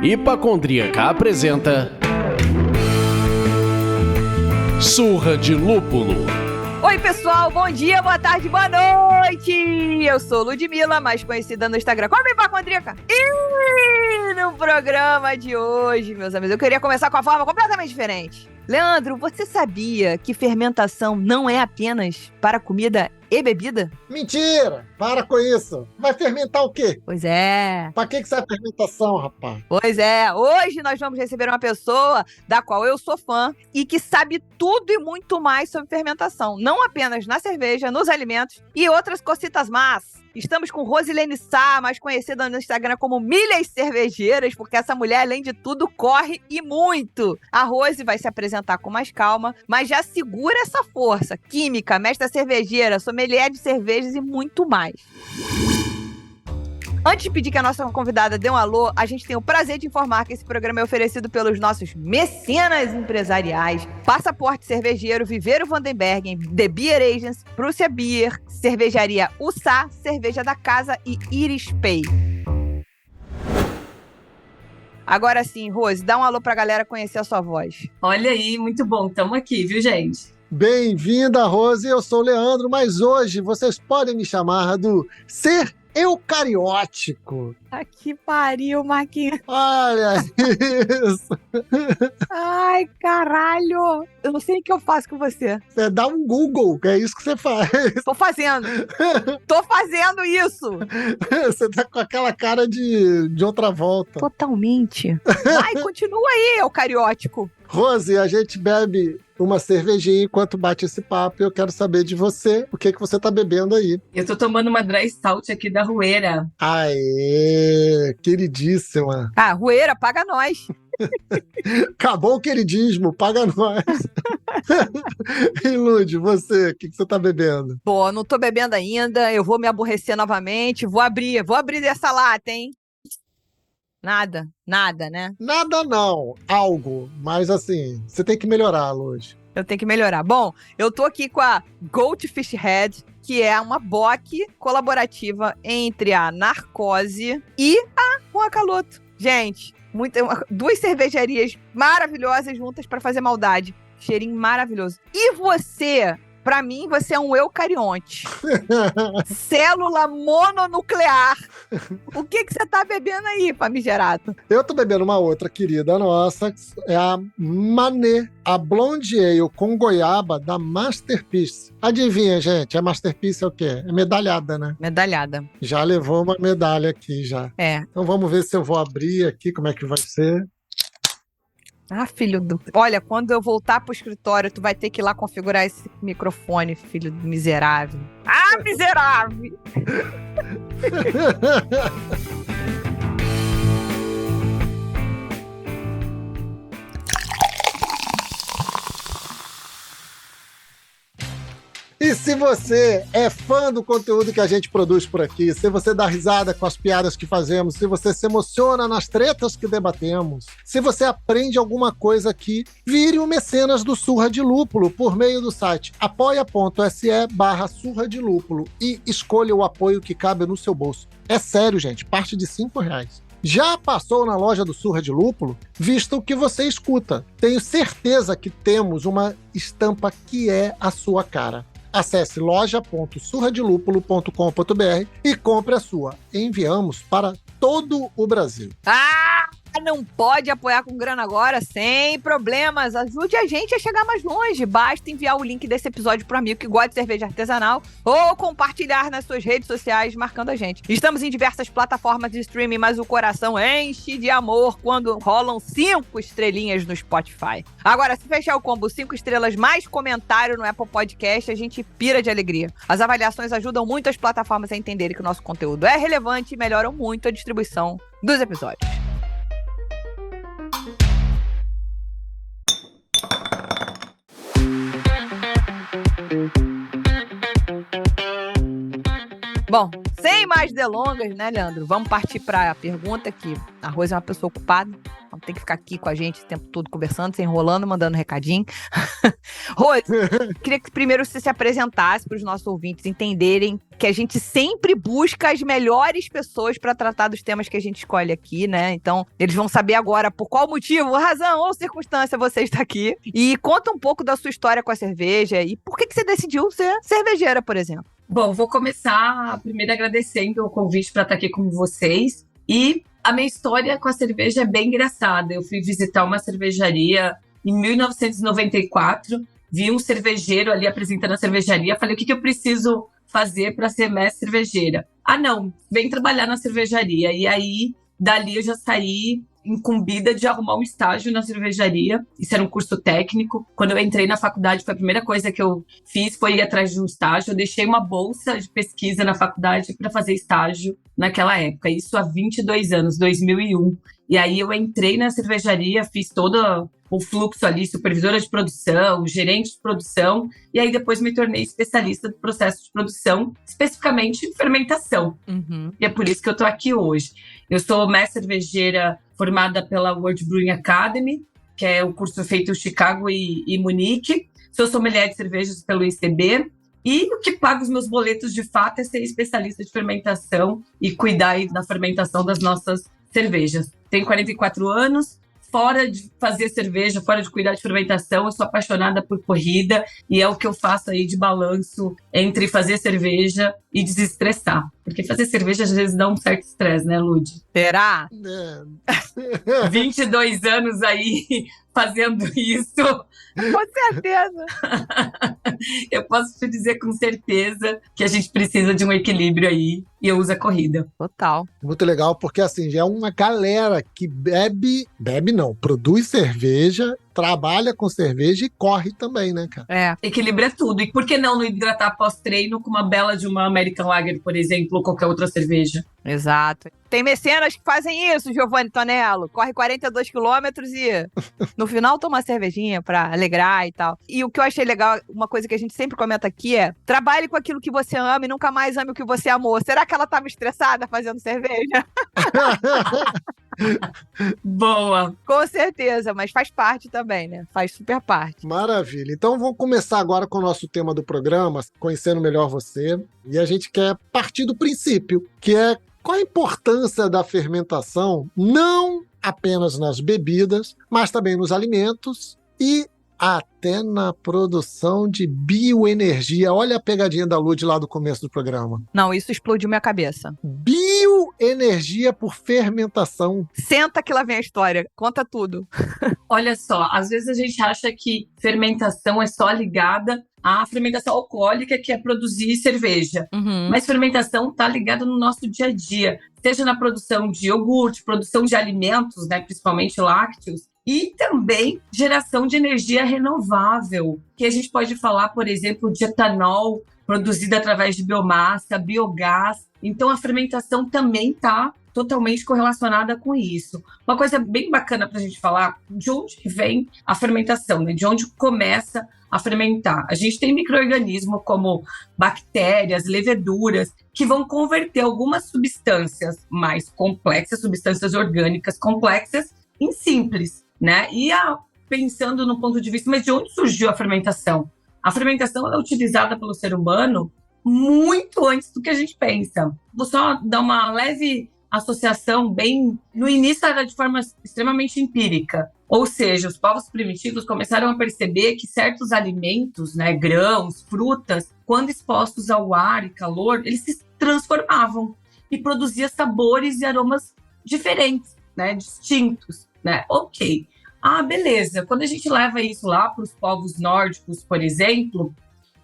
Hipacondríaca apresenta Surra de Lúpulo. Oi pessoal, bom dia, boa tarde, boa noite! Eu sou Ludmilla, mais conhecida no Instagram como Hipacondríaca. E no programa de hoje, meus amigos, eu queria começar com uma forma completamente diferente. Leandro, você sabia que fermentação não é apenas para comida e bebida? Mentira! Para com isso! Vai fermentar o quê? Pois é. Pra que serve fermentação, rapaz? Pois é, hoje nós vamos receber uma pessoa da qual eu sou fã e que sabe tudo e muito mais sobre fermentação. Não apenas na cerveja, nos alimentos e outras cositas más. Estamos com Rosilene Sá, mais conhecida no Instagram como Milhas Cervejeiras, porque essa mulher, além de tudo, corre e muito. A Rose vai se apresentar com mais calma, mas já segura essa força. Química, mestra cervejeira, sommelier de cervejas e muito mais. Antes de pedir que a nossa convidada dê um alô, a gente tem o prazer de informar que esse programa é oferecido pelos nossos mecenas empresariais, Passaporte Cervejeiro, Viveiro Vandenbergen, The Beer Agents, Prússia Beer, Cervejaria Ussá, Cerveja da Casa e Iris Pay. Agora sim, Rose, dá um alô pra galera conhecer a sua voz. Olha aí, muito bom, estamos aqui, viu, gente? Bem-vinda, Rose, eu sou o Leandro, mas hoje vocês podem me chamar do Ser Eucariótico. Ah, que pariu, Marquinhos. Olha isso. Ai, caralho. Eu não sei o que eu faço com você. Você dá um Google, é isso que você faz. Tô fazendo. Tô fazendo isso. Você tá com aquela cara de outra volta. Totalmente. Vai, continua aí, eucariótico. Rose, a gente bebe uma cervejinha enquanto bate esse papo e eu quero saber de você, o que você tá bebendo aí. Eu tô tomando uma dry stout aqui da Rueira. Aê, queridíssima. Ah, Rueira, paga nós. Acabou o queridismo, paga nós. E Lud, você, o que você tá bebendo? Pô, não tô bebendo ainda, eu vou me aborrecer novamente, vou abrir dessa lata, hein? Nada, né? Nada não, algo, mas assim, você tem que melhorar, Lud. Eu tenho que melhorar. Bom, eu tô aqui com a Goldfish Head, que é uma bock colaborativa entre a Narcose e a Juan Caloto. Gente, duas cervejarias maravilhosas juntas pra fazer maldade. Cheirinho maravilhoso. E você, pra mim, você é um eucarionte. Célula mononuclear. O que você tá bebendo aí, famigerado? Eu tô bebendo uma outra querida nossa, é a Mané, a Blonde Ale com goiaba da Masterpiece. Adivinha, gente, a Masterpiece é o quê? É medalhada, né? Medalhada. Já levou uma medalha aqui, já. É. Então vamos ver se eu vou abrir aqui, como é que vai ser. Ah, filho do... Olha, quando eu voltar pro escritório, tu vai ter que ir lá configurar esse microfone, filho do miserável. Ah, miserável! E se você é fã do conteúdo que a gente produz por aqui, se você dá risada com as piadas que fazemos, se você se emociona nas tretas que debatemos, se você aprende alguma coisa aqui, vire um mecenas do Surra de Lúpulo por meio do site apoia.se/Surra de Lúpulo e escolha o apoio que cabe no seu bolso. É sério, gente, parte de R$5. Já passou na loja do Surra de Lúpulo? Visto o que você escuta. Tenho certeza que temos uma estampa que é a sua cara. Acesse loja.surradelupulo.com.br e compre a sua. Enviamos para todo o Brasil. Ah, não pode apoiar com grana agora? Sem problemas. Ajude a gente a chegar mais longe. Basta enviar o link desse episódio para um amigo que gosta de cerveja artesanal ou compartilhar nas suas redes sociais marcando a gente. Estamos em diversas plataformas de streaming, mas o coração enche de amor quando rolam 5 estrelinhas no Spotify. Agora, se fechar o combo 5 estrelas mais comentário no Apple Podcast, a gente pira de alegria. As avaliações ajudam muito as plataformas a entenderem que o nosso conteúdo é relevante e melhoram muito a distribuição dos episódios. Bom, sem mais delongas, né, Leandro? Vamos partir para a pergunta que a Rose é uma pessoa ocupada. Não tem que ficar aqui com a gente o tempo todo conversando, se enrolando, mandando recadinho. Rose, queria que primeiro você se apresentasse para os nossos ouvintes entenderem que a gente sempre busca as melhores pessoas para tratar dos temas que a gente escolhe aqui, né? Então, eles vão saber agora por qual motivo, razão ou circunstância você está aqui. E conta um pouco da sua história com a cerveja e por que você decidiu ser cervejeira, por exemplo. Bom, vou começar primeiro agradecendo o convite para estar aqui com vocês. E a minha história com a cerveja é bem engraçada. Eu fui visitar uma cervejaria em 1994, vi um cervejeiro ali apresentando a cervejaria, falei, o que eu preciso fazer para ser mestre cervejeira? Ah, não, vem trabalhar na cervejaria. E aí, dali eu já saí incumbida de arrumar um estágio na cervejaria. Isso era um curso técnico. Quando eu entrei na faculdade, foi a primeira coisa que eu fiz, foi ir atrás de um estágio. Eu deixei uma bolsa de pesquisa na faculdade para fazer estágio naquela época. Isso há 22 anos, 2001. E aí eu entrei na cervejaria, fiz todo o fluxo ali, supervisora de produção, gerente de produção, e aí depois me tornei especialista do processo de produção, especificamente em fermentação. E é por isso que eu tô aqui hoje. Eu sou mestre cervejeira formada pela World Brewing Academy, que é o curso feito em Chicago e Munique. Sou sommelier de cervejas pelo ICB. E o que paga os meus boletos, de fato, é ser especialista de fermentação e cuidar aí da fermentação das nossas cervejas. Tenho 44 anos, fora de fazer cerveja, fora de cuidar de fermentação, eu sou apaixonada por corrida e é o que eu faço aí de balanço entre fazer cerveja e desestressar. Porque fazer cerveja às vezes dá um certo estresse, né, Lud? Será? 22 anos aí fazendo isso. Com certeza. Eu posso te dizer com certeza que a gente precisa de um equilíbrio aí e eu uso a corrida. Total. Muito legal, porque assim, já é uma galera que produz cerveja, trabalha com cerveja e corre também, né, cara? É. Equilíbrio é tudo. E por que não hidratar pós-treino com uma bela de uma American Lager, por exemplo, ou qualquer outra cerveja? Exato. Tem mecenas que fazem isso, Giovanni Tonello. Corre 42 quilômetros e no final toma uma cervejinha pra alegrar e tal. E o que eu achei legal, uma coisa que a gente sempre comenta aqui é: trabalhe com aquilo que você ama e nunca mais ame o que você amou. Será que ela tava estressada fazendo cerveja? Boa! Com certeza, mas faz parte também, né? Faz super parte. Maravilha. Então vamos começar agora com o nosso tema do programa, conhecendo melhor você. E a gente quer partir do princípio, que é qual a importância da fermentação, não apenas nas bebidas, mas também nos alimentos e até na produção de bioenergia. Olha a pegadinha da Lud lá do começo do programa. Não, isso explodiu minha cabeça. Bioenergia por fermentação. Senta que lá vem a história. Conta tudo. Olha só, às vezes a gente acha que fermentação é só ligada à fermentação alcoólica, que é produzir cerveja. Mas fermentação está ligada no nosso dia a dia, seja na produção de iogurte, produção de alimentos, né, principalmente lácteos, e também geração de energia renovável, que a gente pode falar, por exemplo, de etanol produzido através de biomassa, biogás. Então, a fermentação também está totalmente correlacionada com isso. Uma coisa bem bacana para a gente falar, de onde vem a fermentação, né? De onde começa a fermentar. A gente tem micro-organismos como bactérias, leveduras, que vão converter algumas substâncias mais complexas, substâncias orgânicas complexas, em simples, né? E pensando no ponto de vista, mas de onde surgiu a fermentação? A fermentação é utilizada pelo ser humano muito antes do que a gente pensa. Vou só dar uma leve associação bem... No início era de forma extremamente empírica. Ou seja, os povos primitivos começaram a perceber que certos alimentos, né, grãos, frutas, quando expostos ao ar e calor, eles se transformavam e produziam sabores e aromas diferentes, né, distintos, né? Ok. Beleza. Quando a gente leva isso lá para os povos nórdicos, por exemplo,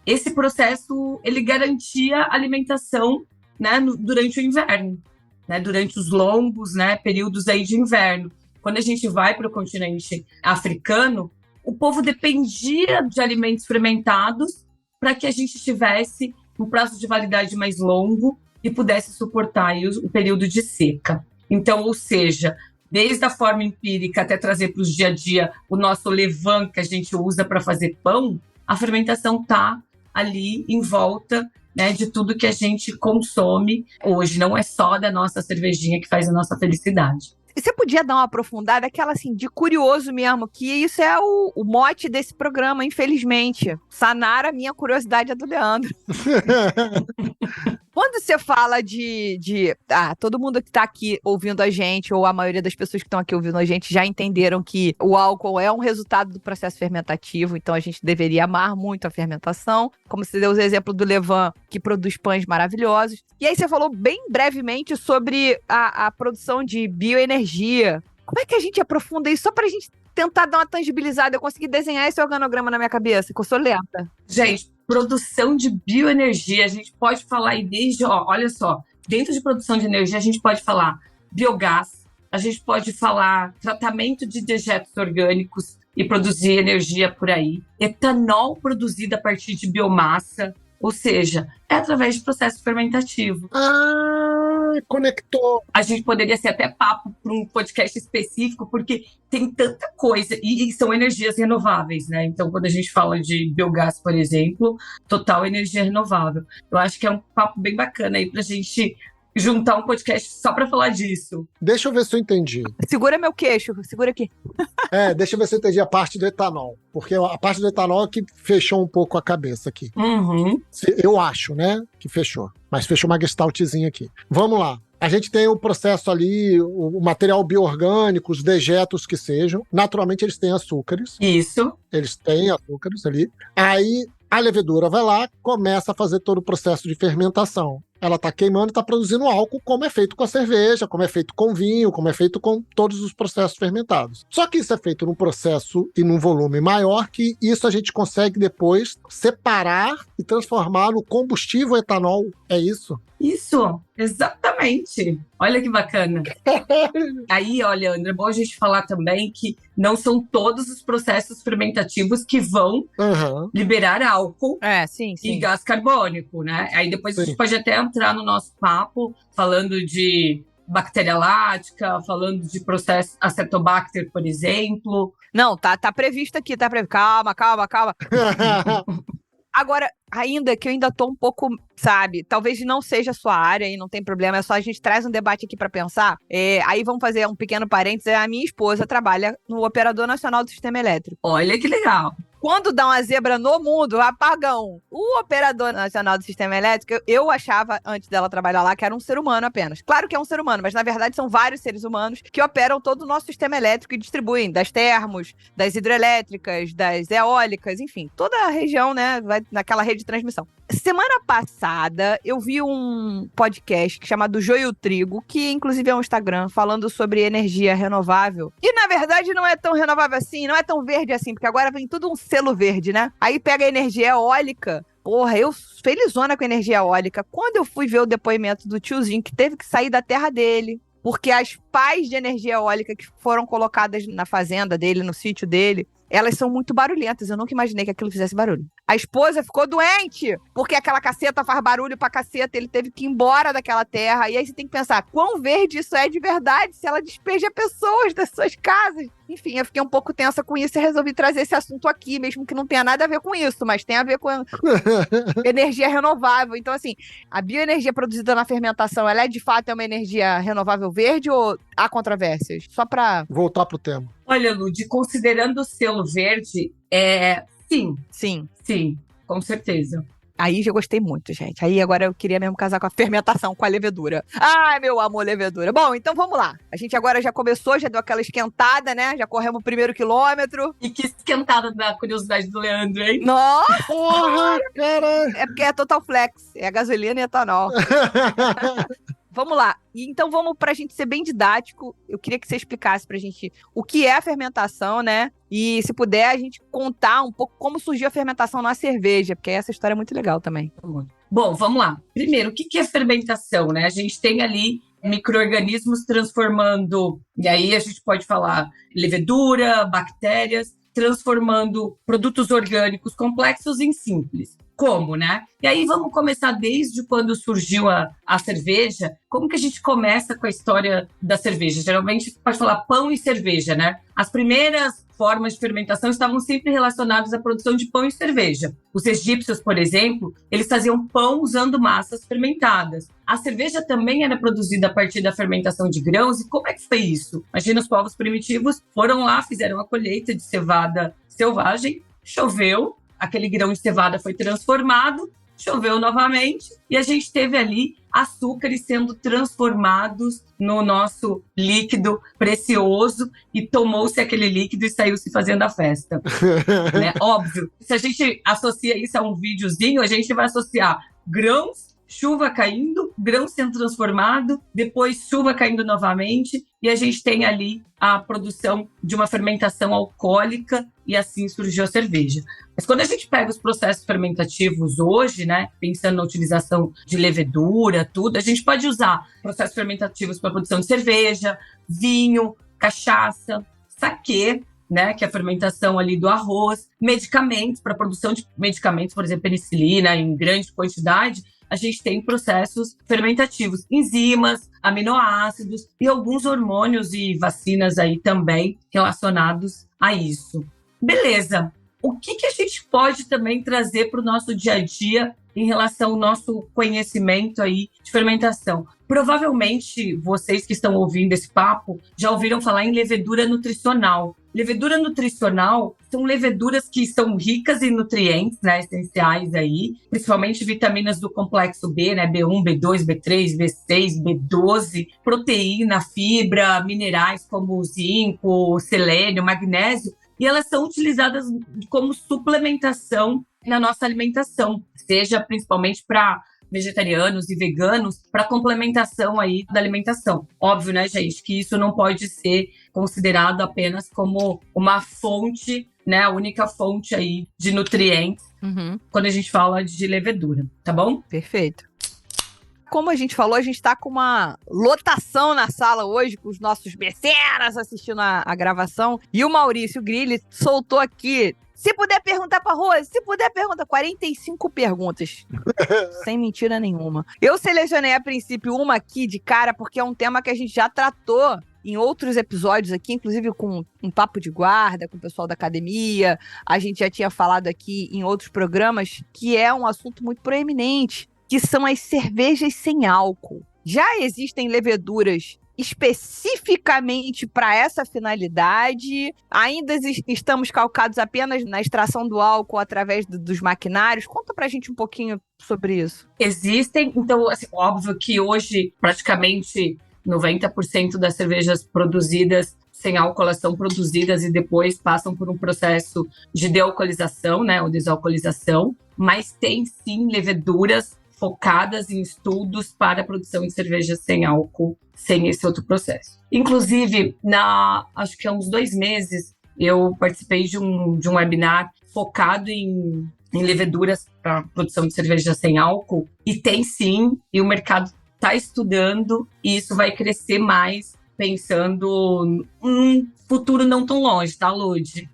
esse processo ele garantia alimentação, né, durante o inverno, né, durante os longos, né, períodos aí de inverno. Quando a gente vai para o continente africano, o povo dependia de alimentos fermentados para que a gente tivesse um prazo de validade mais longo e pudesse suportar aí o período de seca. Então, ou seja, desde a forma empírica até trazer para o dia a dia o nosso levain que a gente usa para fazer pão, a fermentação está ali em volta né, de tudo que a gente consome hoje. Não é só da nossa cervejinha que faz a nossa felicidade. E você podia dar uma aprofundada, aquela assim, de curioso mesmo, que isso é o mote desse programa, infelizmente. Sanar a minha curiosidade, a do Leandro. Quando você fala todo mundo que tá aqui ouvindo a gente, ou a maioria das pessoas que estão aqui ouvindo a gente, já entenderam que o álcool é um resultado do processo fermentativo, então a gente deveria amar muito a fermentação. Como você deu o exemplo do Levan, que produz pães maravilhosos. E aí você falou bem brevemente sobre a produção de bioenergia. Como é que a gente aprofunda isso? Só pra gente tentar dar uma tangibilizada, eu consegui desenhar esse organograma na minha cabeça, que eu sou lenta. Gente, produção de bioenergia, a gente pode falar aí desde, olha só, dentro de produção de energia a gente pode falar biogás, a gente pode falar tratamento de dejetos orgânicos e produzir energia por aí, etanol produzido a partir de biomassa, ou seja, é através de processo fermentativo. Conectou. A gente poderia ser até papo para um podcast específico, porque tem tanta coisa, e são energias renováveis, né? Então, quando a gente fala de biogás, por exemplo, total energia renovável. Eu acho que é um papo bem bacana aí pra gente juntar um podcast só para falar disso. Deixa eu ver se eu entendi. Segura meu queixo, segura aqui. Deixa eu ver se eu entendi a parte do etanol. Porque a parte do etanol é que fechou um pouco a cabeça aqui. Uhum. Eu acho, né, que fechou. Mas fechou uma gestaltzinha aqui. Vamos lá. A gente tem o processo ali, o material bioorgânico, os dejetos que sejam. Naturalmente, eles têm açúcares. Isso. Eles têm açúcares ali. Aí, a levedura vai lá, começa a fazer todo o processo de fermentação. Ela está queimando e está produzindo álcool, como é feito com a cerveja, como é feito com vinho, como é feito com todos os processos fermentados. Só que isso é feito num processo e num volume maior, que isso a gente consegue depois separar e transformar no combustível etanol. É isso? Isso, exatamente. Olha que bacana. Aí, olha, André, é bom a gente falar também que não são todos os processos fermentativos que vão liberar álcool Sim. e gás carbônico, né? Aí depois a gente pode até entrar no nosso papo falando de bactéria lática, falando de processo Acetobacter, por exemplo. Não, tá previsto aqui, tá previsto. Calma. Agora, ainda que eu ainda tô um pouco, sabe, talvez não seja a sua área e não tem problema, é só a gente traz um debate aqui pra pensar. Aí vamos fazer um pequeno parênteses, a minha esposa trabalha no Operador Nacional do Sistema Elétrico. Olha que legal. Quando dá uma zebra no mundo, apagão, o Operador Nacional do Sistema Elétrico, eu achava, antes dela trabalhar lá, que era um ser humano apenas. Claro que é um ser humano, mas na verdade são vários seres humanos que operam todo o nosso sistema elétrico e distribuem das termos, das hidrelétricas, das eólicas, enfim, toda a região, né, vai naquela rede de transmissão. Semana passada, eu vi um podcast chamado Joio e Trigo, que inclusive é um Instagram, falando sobre energia renovável. E na verdade não é tão renovável assim, não é tão verde assim, porque agora vem tudo um selo verde, né? Aí pega a energia eólica. Porra, eu felizona com a energia eólica. Quando eu fui ver o depoimento do tiozinho que teve que sair da terra dele, porque as pás de energia eólica que foram colocadas na fazenda dele, no sítio dele, elas são muito barulhentas. Eu nunca imaginei que aquilo fizesse barulho. A esposa ficou doente, porque aquela caceta faz barulho pra caceta, ele teve que ir embora daquela terra. E aí você tem que pensar, quão verde isso é de verdade, se ela despeja pessoas das suas casas. Enfim, eu fiquei um pouco tensa com isso e resolvi trazer esse assunto aqui, mesmo que não tenha nada a ver com isso, mas tem a ver com energia renovável. Então, assim, a bioenergia produzida na fermentação, ela é de fato uma energia renovável verde ou há controvérsias? Só pra... voltar pro tema. Olha, Lud, considerando o selo verde, sim, com certeza. Aí já gostei muito, gente. Aí agora eu queria mesmo casar com a fermentação, com a levedura. Ai, meu amor, levedura. Bom, então vamos lá. A gente agora já começou, já deu aquela esquentada, né? Já corremos o primeiro quilômetro. E que esquentada da curiosidade do Leandro, hein? Nossa! Porra, cara! É porque é Total Flex. É gasolina e etanol. Vamos lá. Então vamos, pra gente ser bem didático, eu queria que você explicasse pra gente o que é a fermentação, né? E se puder, a gente contar um pouco como surgiu a fermentação na cerveja, porque essa história é muito legal também. Bom, vamos lá. Primeiro, o que é fermentação, né? A gente tem ali micro-organismos transformando, e aí a gente pode falar levedura, bactérias, transformando produtos orgânicos complexos em simples. Como, né? E aí vamos começar desde quando surgiu a cerveja. Como que a gente começa com a história da cerveja? Geralmente pode falar pão e cerveja, né? As primeiras formas de fermentação estavam sempre relacionadas à produção de pão e cerveja. Os egípcios, por exemplo, eles faziam pão usando massas fermentadas. A cerveja também era produzida a partir da fermentação de grãos. E como é que foi isso? Imagina, os povos primitivos foram lá, fizeram a colheita de cevada selvagem, choveu, aquele grão de cevada foi transformado, choveu novamente e a gente teve ali açúcares sendo transformados no nosso líquido precioso e tomou-se aquele líquido e saiu-se fazendo a festa. Né? Óbvio, se a gente associa isso a um videozinho, a gente vai associar grãos, chuva caindo, grão sendo transformado, depois chuva caindo novamente, e a gente tem ali a produção de uma fermentação alcoólica, e assim surgiu a cerveja. Mas quando a gente pega os processos fermentativos hoje, né, pensando na utilização de levedura, tudo, a gente pode usar processos fermentativos para a produção de cerveja, vinho, cachaça, saquê, né, que é a fermentação ali do arroz, medicamentos, para a produção de medicamentos, por exemplo, penicilina em grande quantidade, a gente tem processos fermentativos, enzimas, aminoácidos e alguns hormônios e vacinas aí também relacionados a isso. Beleza. O que a gente pode também trazer para o nosso dia a dia em relação ao nosso conhecimento aí de fermentação? Provavelmente vocês que estão ouvindo esse papo já ouviram falar em levedura nutricional. Levedura nutricional são leveduras que são ricas em nutrientes, né, essenciais aí, principalmente vitaminas do complexo B, né, B1, B2, B3, B6, B12, proteína, fibra, minerais como zinco, selênio, magnésio, e elas são utilizadas como suplementação na nossa alimentação, seja principalmente para vegetarianos e veganos, para complementação aí da alimentação. Óbvio, né, gente, que isso não pode ser considerado apenas como uma fonte, né, a única fonte aí de nutrientes quando a gente fala de levedura, tá bom? Perfeito. Como a gente falou, a gente está com uma lotação na sala hoje, com os nossos mecenas assistindo a gravação. E o Maurício Grilli soltou aqui, se puder perguntar pra Rose, se puder perguntar, 45 perguntas. Sem mentira nenhuma. Eu selecionei a princípio uma aqui de cara, porque é um tema que a gente já tratou em outros episódios aqui, inclusive com um papo de guarda, com o pessoal da academia. A gente já tinha falado aqui em outros programas, que é um assunto muito proeminente, que são as cervejas sem álcool. Já existem leveduras especificamente para essa finalidade? Ainda estamos calcados apenas na extração do álcool através dos maquinários? Conta pra gente um pouquinho sobre isso. Existem, então, assim, óbvio que hoje praticamente 90% das cervejas produzidas sem álcool, elas são produzidas e depois passam por um processo de dealcoolização, né, ou desalcoolização, mas tem sim leveduras focadas em estudos para a produção de cerveja sem álcool, sem esse outro processo. Inclusive, acho que há uns 2 meses, eu participei de um webinar focado em leveduras para a produção de cerveja sem álcool, e tem sim, e o mercado está estudando, e isso vai crescer mais, pensando num futuro não tão longe, tá, Lud?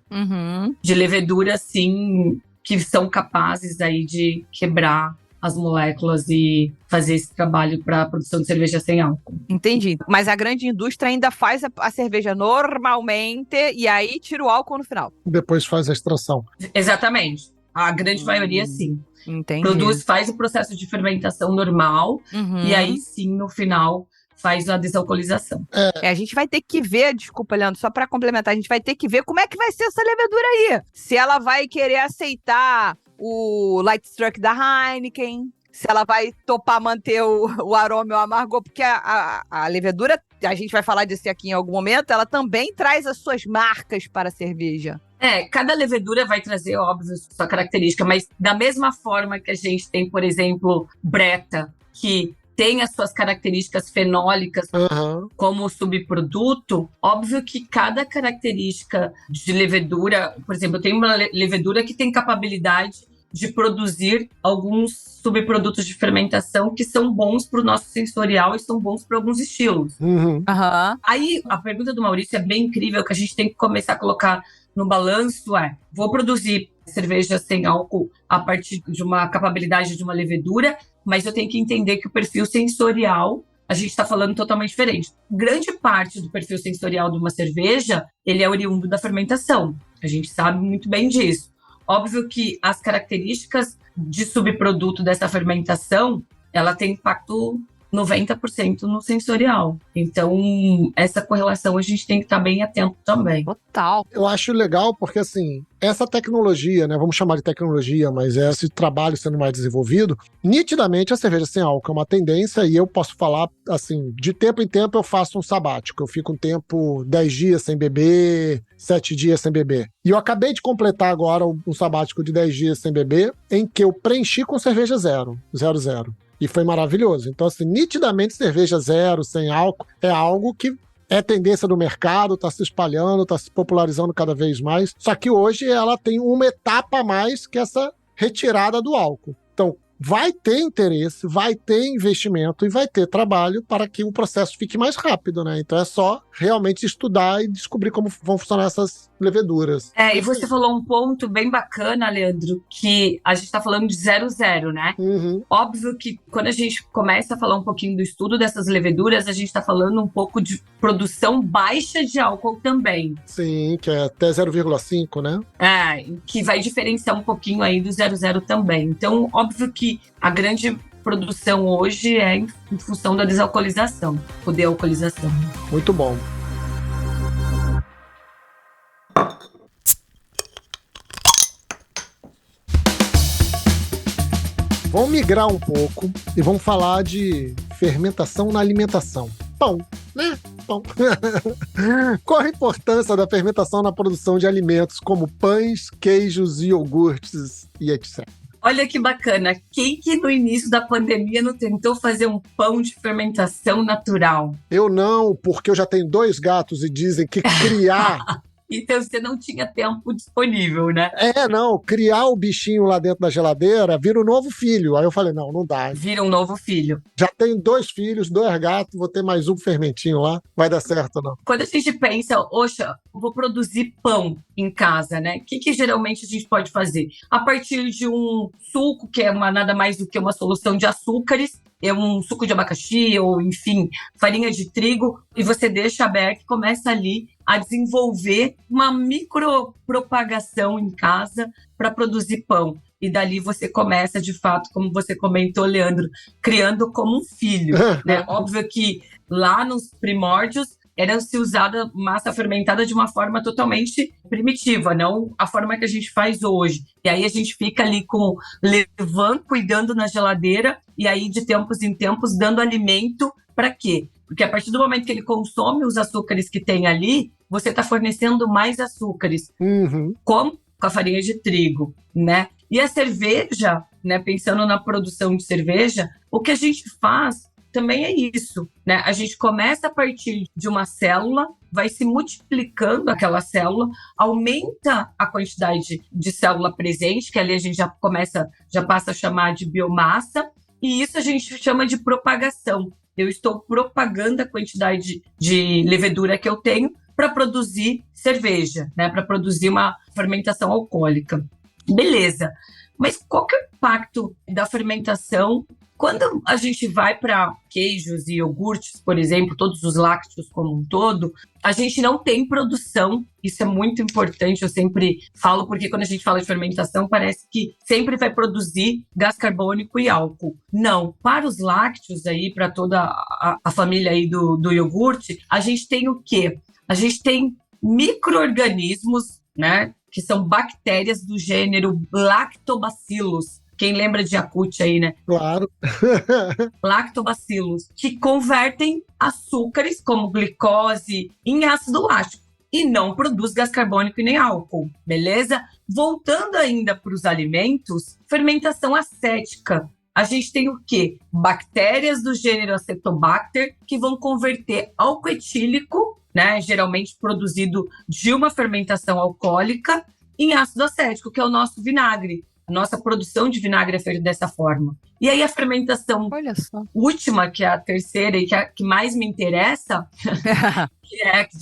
De leveduras, sim, que são capazes aí de quebrar as moléculas e fazer esse trabalho para a produção de cerveja sem álcool. Entendi. Mas a grande indústria ainda faz a cerveja normalmente e aí tira o álcool no final. Depois faz a extração. Exatamente. A grande maioria, sim. Entendi. Faz o processo de fermentação normal e aí, sim, no final, faz a desalcoolização. A gente vai ter que ver, desculpa, Leandro, só para complementar, a gente vai ter que ver como é que vai ser essa levedura aí. Se ela vai querer aceitar o Lightstruck da Heineken, se ela vai topar manter o aroma e o amargor, porque a levedura, a gente vai falar disso aqui em algum momento, ela também traz as suas marcas para a cerveja. Cada levedura vai trazer, óbvio, sua característica, mas da mesma forma que a gente tem, por exemplo, Breta, que tem as suas características fenólicas como subproduto, óbvio que cada característica de levedura, por exemplo, eu tenho uma levedura que tem capacidade de produzir alguns subprodutos de fermentação que são bons para o nosso sensorial e são bons para alguns estilos. Aí, a pergunta do Maurício é bem incrível, que a gente tem que começar a colocar no balanço vou produzir cerveja sem álcool a partir de uma capacidade de uma levedura, mas eu tenho que entender que o perfil sensorial, a gente está falando totalmente diferente. Grande parte do perfil sensorial de uma cerveja, ele é oriundo da fermentação. A gente sabe muito bem disso. Óbvio que as características de subproduto dessa fermentação, ela tem impacto 90% no sensorial. Então, essa correlação a gente tem que estar bem atento também. Total. Eu acho legal porque, assim, essa tecnologia, né, vamos chamar de tecnologia, mas é esse trabalho sendo mais desenvolvido, nitidamente a cerveja sem álcool é uma tendência e eu posso falar, assim, de tempo em tempo eu faço um sabático. Eu fico um tempo 10 dias sem beber, 7 dias sem beber. E eu acabei de completar agora um sabático de 10 dias sem beber, em que eu preenchi com cerveja 0. E foi maravilhoso. Então, assim, nitidamente cerveja 0, sem álcool, é algo que é tendência do mercado, está se espalhando, está se popularizando cada vez mais. Só que hoje ela tem uma etapa a mais que essa retirada do álcool. Então, vai ter interesse, vai ter investimento e vai ter trabalho para que o processo fique mais rápido, né? Então é só realmente estudar e descobrir como vão funcionar essas leveduras. E você falou um ponto bem bacana, Leandro, que a gente está falando de 0,0, né? Uhum. Óbvio que quando a gente começa a falar um pouquinho do estudo dessas leveduras, a gente está falando um pouco de produção baixa de álcool também. Sim, que é até 0,5, né? Que vai diferenciar um pouquinho aí do 0,0 também. Então, óbvio que a grande produção hoje é em função da desalcoolização, ou dealcoolização. Muito bom. Vamos migrar um pouco e vamos falar de fermentação na alimentação. Pão, né? Pão. Qual a importância da fermentação na produção de alimentos como pães, queijos, iogurtes e etc? Olha que bacana, quem que no início da pandemia não tentou fazer um pão de fermentação natural? Eu não, porque eu já tenho 2 gatos e dizem que criar... Então você não tinha tempo disponível, né? Não, criar o bichinho lá dentro da geladeira vira um novo filho. Aí eu falei, não dá. Vira um novo filho. Já tenho 2 filhos, 2 gatos, vou ter mais um fermentinho lá. Vai dar certo, não? Quando a gente pensa, vou produzir pão em casa, né? O que geralmente a gente pode fazer? A partir de um suco, que é nada mais do que uma solução de açúcares, é um suco de abacaxi ou, enfim, farinha de trigo, e você deixa aberto e começa ali a desenvolver uma micropropagação em casa para produzir pão. E dali você começa, de fato, como você comentou, Leandro, criando como um filho, né? Óbvio que lá nos primórdios era-se usada massa fermentada de uma forma totalmente primitiva, não a forma que a gente faz hoje. E aí a gente fica ali com levain, cuidando na geladeira, e aí de tempos em tempos dando alimento para quê? Porque a partir do momento que ele consome os açúcares que tem ali, você está fornecendo mais açúcares, como com a farinha de trigo, né? E a cerveja, né, pensando na produção de cerveja, o que a gente faz também é isso, né? A gente começa a partir de uma célula, vai se multiplicando aquela célula, aumenta a quantidade de célula presente, que ali a gente já passa a chamar de biomassa, e isso a gente chama de propagação. Eu estou propagando a quantidade de levedura que eu tenho para produzir cerveja, né? Para produzir uma fermentação alcoólica. Beleza, mas qual que é o impacto da fermentação quando a gente vai para queijos e iogurtes, por exemplo, todos os lácteos como um todo? A gente não tem produção, isso é muito importante, eu sempre falo, porque quando a gente fala de fermentação, parece que sempre vai produzir gás carbônico e álcool. Não, para os lácteos aí, para toda a família aí do iogurte, a gente tem o quê? A gente tem micro-organismos, né, que são bactérias do gênero Lactobacillus. Quem lembra de Yakult aí, né? Claro. Lactobacillus, que convertem açúcares, como glicose, em ácido lático e não produz gás carbônico e nem álcool, beleza? Voltando ainda para os alimentos, fermentação acética. A gente tem o quê? Bactérias do gênero Acetobacter que vão converter álcool etílico, né, geralmente produzido de uma fermentação alcoólica, em ácido acético, que é o nosso vinagre. A nossa produção de vinagre é feita dessa forma. E aí a fermentação última, que é a terceira e que mais me interessa, que é que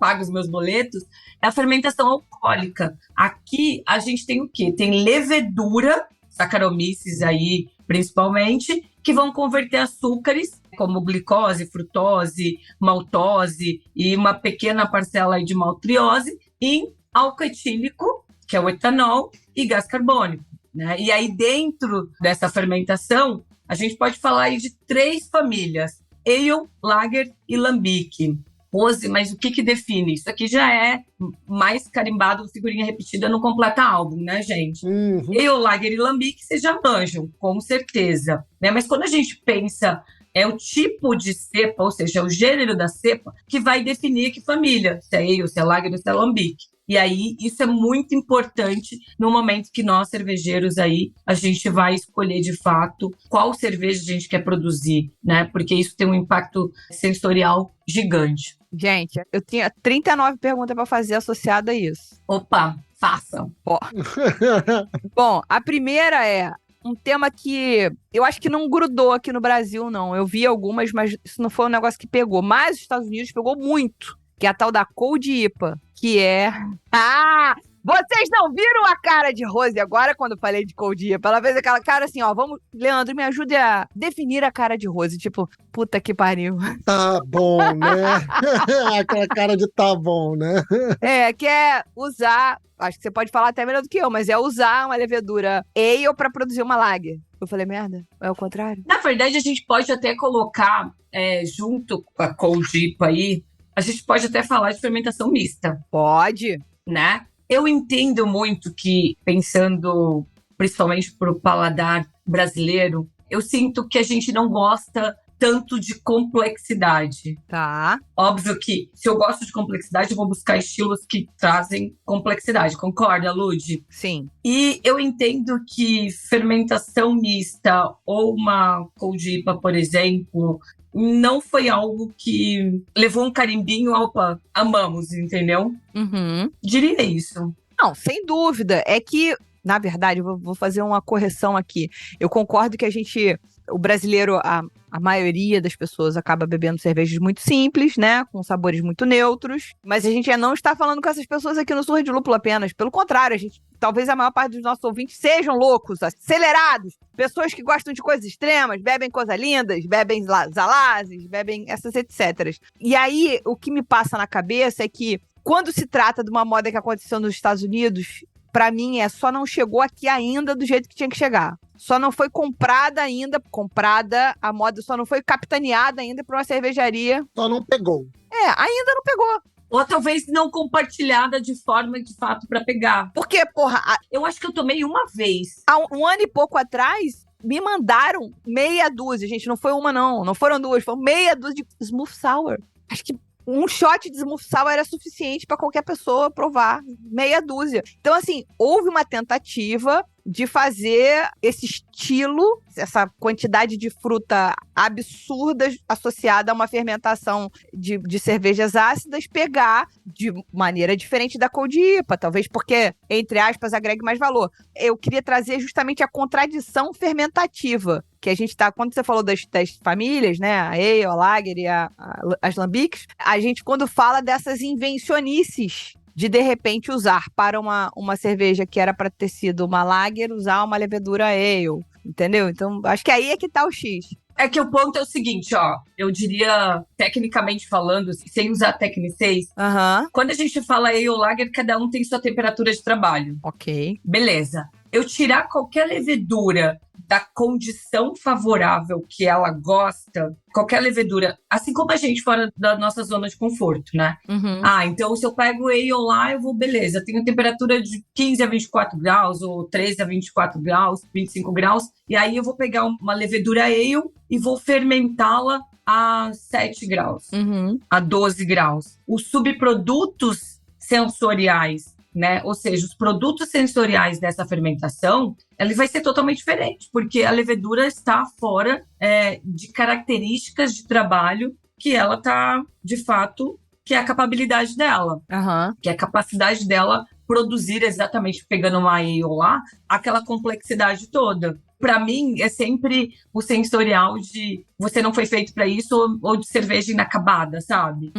paga os meus boletos, é a fermentação alcoólica. Aqui a gente tem o quê? Tem levedura, Saccharomyces aí principalmente, que vão converter açúcares, como glicose, frutose, maltose e uma pequena parcela aí de maltriose, em álcool etílico, que é o etanol, e gás carbônico, né? E aí, dentro dessa fermentação, a gente pode falar aí de 3 famílias: Ale, Lager e Lambic. Rose, mas o que define? Isso aqui já é mais carimbado, figurinha repetida no Completa Álbum, né, gente? Ale, Lager e Lambic, vocês já manjam, com certeza. Né? Mas quando a gente pensa, é o tipo de cepa, ou seja, o gênero da cepa, que vai definir que família, se é Ale, se é Lager ou se é Lambic. E aí, isso é muito importante no momento que nós, cervejeiros, aí, a gente vai escolher, de fato, qual cerveja a gente quer produzir, né? Porque isso tem um impacto sensorial gigante. Gente, eu tinha 39 perguntas para fazer associada a isso. Opa, façam. Bom, a primeira é um tema que eu acho que não grudou aqui no Brasil, não. Eu vi algumas, mas isso não foi um negócio que pegou. Mas os Estados Unidos pegou muito, que é a tal da Cold IPA, que é... Vocês não viram a cara de Rose agora quando eu falei de Cold IPA? Ela fez aquela cara assim, ó, vamos, Leandro, me ajude a definir a cara de Rose. Tipo, puta que pariu. Tá bom, né? Aquela cara de tá bom, né? Que é usar, acho que você pode falar até melhor do que eu, mas é usar uma levedura ale pra produzir uma lager. Eu falei, merda, é o contrário? Na verdade, a gente pode até colocar, junto com a Cold IPA aí, a gente pode até falar de fermentação mista. Pode. Né? Eu entendo muito que, pensando principalmente para o paladar brasileiro, eu sinto que a gente não gosta tanto de complexidade. Tá. Óbvio que, se eu gosto de complexidade, eu vou buscar estilos que trazem complexidade. Concorda, Lud? Sim. E eu entendo que fermentação mista ou uma Cold IPA, por exemplo, não foi algo que levou um carimbinho, opa, amamos, entendeu? Diria isso. Não, sem dúvida. É que, na verdade, eu vou fazer uma correção aqui. Eu concordo que o brasileiro, a maioria das pessoas acaba bebendo cervejas muito simples, né? Com sabores muito neutros. Mas a gente já não está falando com essas pessoas aqui no Surra de Lúpulo apenas. Pelo contrário, talvez a maior parte dos nossos ouvintes sejam loucos, acelerados. Pessoas que gostam de coisas extremas, bebem coisas lindas, bebem zalazes, bebem essas etc. E aí, o que me passa na cabeça é que, quando se trata de uma moda que aconteceu nos Estados Unidos, pra mim só não chegou aqui ainda do jeito que tinha que chegar. Só não foi comprada, a moda só não foi capitaneada ainda pra uma cervejaria. Só não pegou. Ainda não pegou. Ou talvez não compartilhada de forma, de fato, pra pegar. Porque, porra... Eu acho que eu tomei uma vez. Há um ano e pouco atrás, me mandaram meia dúzia. Gente, não foi uma não foram duas, foram meia dúzia de Smooth Sour. Acho que um shot de Smooth Sour era suficiente para qualquer pessoa provar, meia dúzia. Então, assim, houve uma tentativa de fazer esse estilo, essa quantidade de fruta absurda associada a uma fermentação de cervejas ácidas, pegar de maneira diferente da Cold IPA, talvez porque, entre aspas, agregue mais valor. Eu queria trazer justamente a contradição fermentativa, que a gente tá, quando você falou das famílias, né, a Ale, a Lager e as Lambics, a gente, quando fala dessas invencionices de repente, usar para uma cerveja que era para ter sido uma Lager, usar uma levedura Ale, entendeu? Então, acho que aí é que tá o X. É que o ponto é o seguinte, ó, eu diria, tecnicamente falando, sem usar tecnicês, quando a gente fala Ale ou Lager, cada um tem sua temperatura de trabalho. Ok. Beleza. Eu tirar qualquer levedura da condição favorável que ela gosta, qualquer levedura, assim como a gente fora da nossa zona de conforto, né? Então se eu pego Ale lá, eu vou, beleza, tenho temperatura de 15 a 24 graus, ou 13 a 24 graus, 25 graus, e aí eu vou pegar uma levedura Ale e vou fermentá-la a 7 graus, a 12 graus. Os subprodutos sensoriais, né? Ou seja, os produtos sensoriais dessa fermentação, ele vai ser totalmente diferente, porque a levedura está fora de características de trabalho que ela está, de fato, que é a capacidade dela. Que é a capacidade dela produzir exatamente, pegando uma Ale lá, aquela complexidade toda. Para mim, é sempre o sensorial de você não foi feito para isso ou de cerveja inacabada, sabe?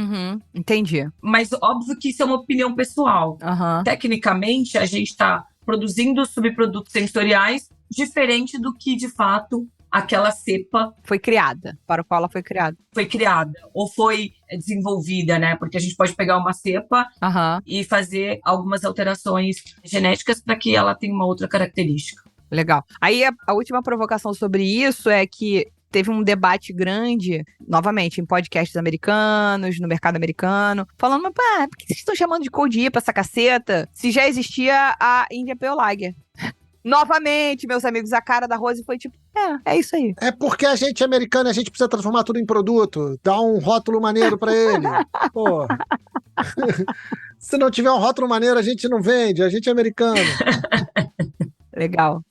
Entendi. Mas óbvio que isso é uma opinião pessoal. Tecnicamente, a gente está produzindo subprodutos sensoriais diferente do que, de fato, aquela cepa Foi criada, para o qual ela foi criada. foi criada ou foi desenvolvida, né? Porque a gente pode pegar uma cepa Aham, e fazer algumas alterações genéticas para que ela tenha uma outra característica. legal. Aí a última provocação sobre isso é que teve um debate grande, novamente, em podcasts americanos, no mercado americano, falando, mas pá, por que vocês estão chamando de Code IPA essa caceta, se já existia a India Pale Lager? Novamente, meus amigos, a cara da Rose foi tipo, é isso aí. É porque a gente é americano e a gente precisa transformar tudo em produto. Dar um rótulo maneiro pra ele. Pô. Se não tiver um rótulo maneiro, a gente não vende. A gente é americano. Legal.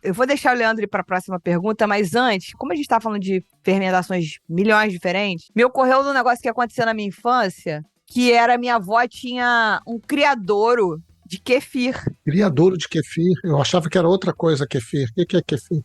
Eu vou deixar o Leandro ir para a próxima pergunta, mas antes, como a gente tá falando de fermentações milhões diferentes, me ocorreu um negócio que aconteceu na minha infância, que era minha avó tinha um criadouro de kefir. Criadouro de kefir. Eu achava que era outra coisa kefir. O que é kefir?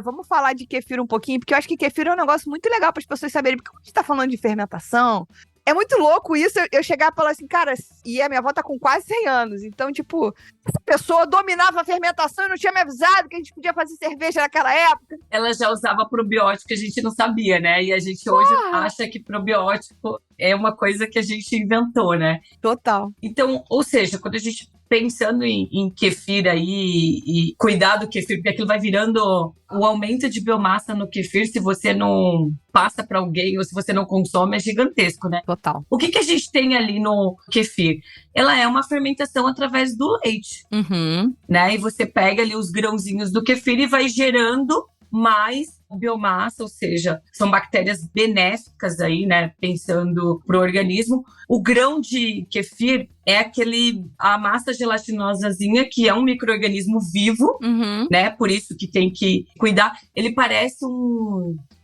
Vamos falar de kefir um pouquinho, porque eu acho que kefir é um negócio muito legal para as pessoas saberem, porque quando a gente tá falando de fermentação, é muito louco isso, eu chegar e falar assim, cara, e a minha avó tá com quase 100 anos, então, tipo, essa pessoa dominava a fermentação e não tinha me avisado que a gente podia fazer cerveja naquela época. Ela já usava probiótico, a gente não sabia, né? E a gente hoje acha que probiótico é uma coisa que a gente inventou, né? Total. Então, ou seja, quando a gente pensando em kefir aí e cuidar do kefir, porque aquilo vai virando o aumento de biomassa no kefir, se você não passa para alguém ou se você não consome, é gigantesco, né? Total. O que a gente tem ali no kefir? Ela é uma fermentação através do leite, Uhum. né? E você pega ali os grãozinhos do kefir e vai gerando mais biomassa, ou seja, são bactérias benéficas aí, né? Pensando pro organismo. O grão de kefir é a massa gelatinosazinha, que é um micro-organismo vivo, Uhum. né? Por isso que tem que cuidar. Ele parece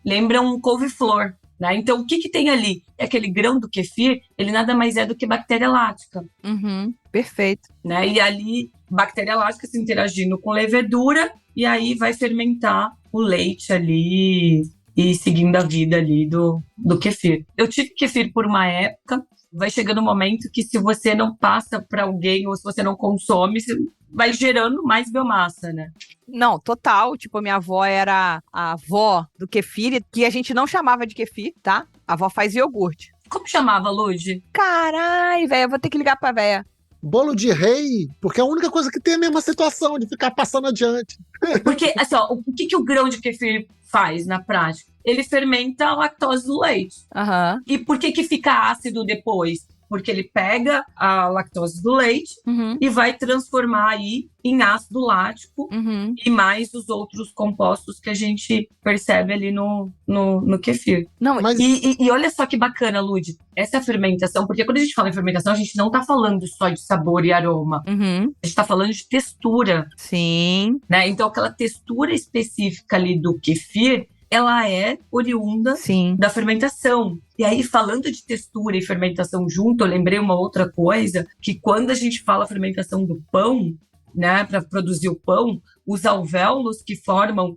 lembra um couve-flor, né? Então, o que tem ali? É aquele grão do kefir, ele nada mais é do que bactéria lática. Uhum. Perfeito. Né? E ali, bactéria lática se interagindo com levedura, e aí vai fermentar o leite ali e seguindo a vida ali do kefir. Eu tive kefir por uma época, vai chegando um momento que se você não passa para alguém ou se você não consome, você vai gerando mais biomassa, né? Não, total. Tipo, a minha avó era a avó do kefir, que a gente não chamava de kefir, tá? A avó faz iogurte. Como chamava, Lud? Carai, velho, eu vou ter que ligar pra véia. Bolo de rei, porque é a única coisa que tem a mesma situação de ficar passando adiante. Porque, assim, ó, o que o grão de kefir faz na prática? Ele fermenta a lactose do leite. Aham. E por que fica ácido depois? Porque ele pega a lactose do leite Uhum. e vai transformar aí em ácido lático Uhum. e mais os outros compostos que a gente percebe ali no kefir. Não, Mas E olha só que bacana, Lud, essa fermentação, porque quando a gente fala em fermentação, a gente não tá falando só de sabor e aroma, uhum. a gente tá falando de textura, Sim, né? Então aquela textura específica ali do kefir, ela é oriunda sim. da fermentação. E aí, falando de textura e fermentação junto, eu lembrei uma outra coisa, que quando a gente fala fermentação do pão, né, para produzir o pão, os alvéolos que formam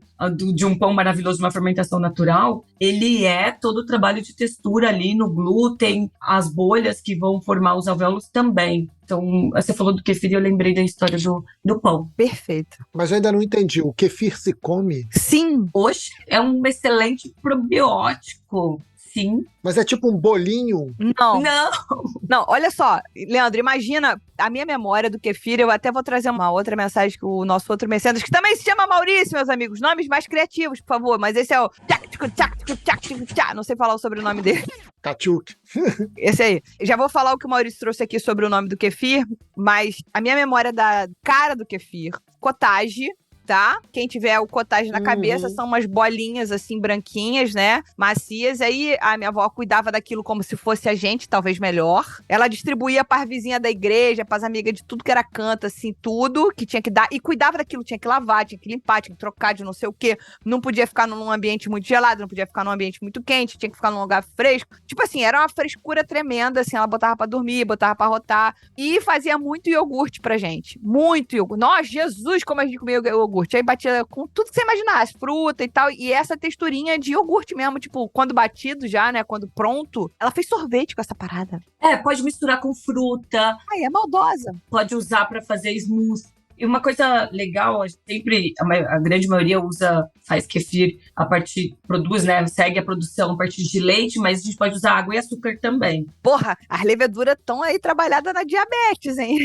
de um pão maravilhoso, uma fermentação natural, ele é todo o trabalho de textura ali no glúten, as bolhas que vão formar os alvéolos também. Então, você falou do kefir e eu lembrei da história do pão. Perfeito. eu ainda não entendi. O kefir se come? Sim. Hoje é um excelente probiótico. Sim. Mas é tipo um bolinho? Não. Não. Não, olha só, Leandro, imagina a minha memória do kefir. Eu até vou trazer uma outra mensagem que o nosso outro mecenas, que também se chama Maurício, meus amigos. Nomes mais criativos, por favor. Mas esse é o... Não sei falar o sobrenome dele. Kachuk. Esse aí. Já vou falar o que o Maurício trouxe aqui sobre o nome do kefir, mas a minha memória da cara do kefir, cottage, tá? Quem tiver o cottage na cabeça, são umas bolinhas assim, branquinhas, né? Macias. Aí a minha avó cuidava daquilo como se fosse a gente, talvez melhor. Ela distribuía para vizinha da igreja, para as amigas de tudo que era canto, assim, tudo que tinha que dar. E cuidava daquilo, tinha que lavar, tinha que limpar, tinha que trocar de não sei o quê. Não podia ficar num ambiente muito gelado, não podia ficar num ambiente muito quente, tinha que ficar num lugar fresco. Tipo assim, era uma frescura tremenda, assim, ela botava pra dormir, botava pra rotar. E fazia muito iogurte pra gente. Muito iogurte. Nossa, Jesus, como a gente comia iogurte. Aí batia com tudo que você imaginasse, fruta e tal. E essa texturinha de iogurte mesmo, tipo, quando batido já, né? Quando pronto, ela fez sorvete com essa parada. Pode misturar com fruta. Ai, é maldosa. Pode usar para fazer smoothie. E uma coisa legal, sempre a grande maioria faz kefir produz, né? Segue a produção a partir de leite, mas a gente pode usar água e açúcar também. Porra, as leveduras estão aí trabalhadas na diabetes, hein?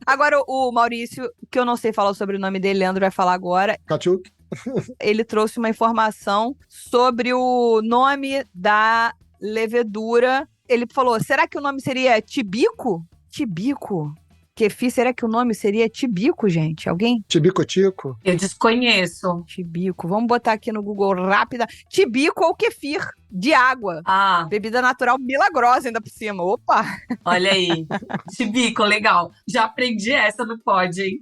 Agora, o Maurício, que eu não sei falar o sobrenome dele, Leandro vai falar agora. Kachuk. Ele trouxe uma informação sobre o nome da levedura. Ele falou, será que o nome seria Tibico? Tibico? Kefir, será que o nome seria Tibico, gente? Alguém? Tibico-tico? Eu desconheço. Tibico. Vamos botar aqui no Google rápida. Tibico ou kefir de água. Bebida natural milagrosa ainda por cima. Opa! Olha aí. Tibico, legal. Já aprendi essa no pod, hein?